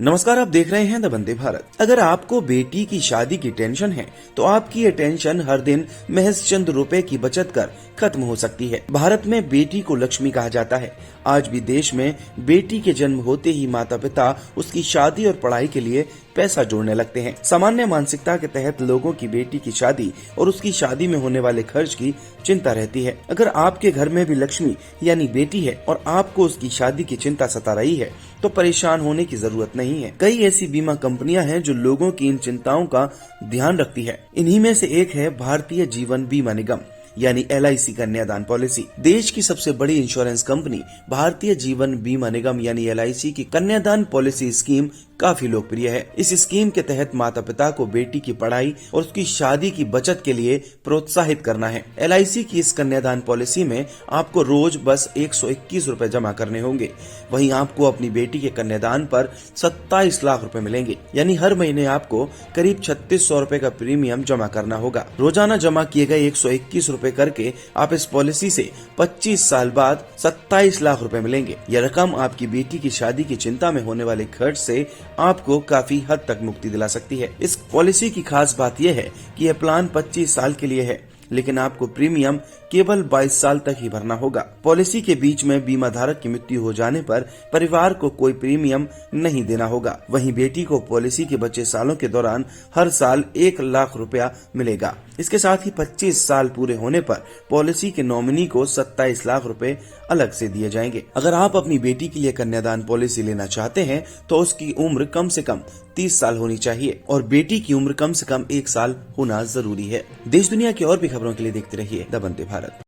नमस्कार, आप देख रहे हैं द वंदे भारत। अगर आपको बेटी की शादी की टेंशन है तो आपकी ये टेंशन हर दिन महज चंद रुपए की बचत कर खत्म हो सकती है। भारत में बेटी को लक्ष्मी कहा जाता है। आज भी देश में बेटी के जन्म होते ही माता पिता उसकी शादी और पढ़ाई के लिए पैसा जोड़ने लगते हैं। सामान्य मानसिकता के तहत लोगों की बेटी की शादी और उसकी शादी में होने वाले खर्च की चिंता रहती है। अगर आपके घर में भी लक्ष्मी यानी बेटी है और आपको उसकी शादी की चिंता सता रही है तो परेशान होने की जरूरत नहीं है। कई ऐसी बीमा कंपनियां हैं जो लोगों की इन चिंताओं का ध्यान रखती है। इन्हीं में से एक है भारतीय जीवन बीमा निगम यानी LIC कन्यादान पॉलिसी। देश की सबसे बड़ी इंश्योरेंस कंपनी भारतीय जीवन बीमा निगम यानी LIC की कन्यादान पॉलिसी स्कीम काफी लोकप्रिय है। इस स्कीम के तहत माता पिता को बेटी की पढ़ाई और उसकी शादी की बचत के लिए प्रोत्साहित करना है। LIC की इस कन्यादान पॉलिसी में आपको रोज बस 121 रुपए जमा करने होंगे। वहीं आपको अपनी बेटी के कन्यादान पर 27 लाख रुपए मिलेंगे, यानी हर महीने आपको करीब 3600 रुपए का प्रीमियम जमा करना होगा। रोजाना जमा किए गए 121 रुपए करके आप इस पॉलिसी से 25 साल बाद 27 लाख रुपए मिलेंगे। यह रकम आपकी बेटी की शादी की चिंता में होने वाले खर्च से आपको काफी हद तक मुक्ति दिला सकती है। इस पॉलिसी की खास बात यह है कि यह प्लान 25 साल के लिए है, लेकिन आपको प्रीमियम केवल 22 साल तक ही भरना होगा। पॉलिसी के बीच में बीमा धारक की मृत्यु हो जाने पर परिवार को कोई प्रीमियम नहीं देना होगा। वहीं बेटी को पॉलिसी के बचे सालों के दौरान हर साल 1 लाख रुपया मिलेगा। इसके साथ ही 25 साल पूरे होने पर पॉलिसी के नॉमिनी को 27 लाख रुपए अलग से दिए जाएंगे। अगर आप अपनी बेटी के लिए कन्यादान पॉलिसी लेना चाहते हैं तो उसकी उम्र कम से कम 30 साल होनी चाहिए और बेटी की उम्र कम से कम 1 साल होना जरूरी है। देश दुनिया की और भी खबरों के लिए देखते रहिए द वंदे भारत।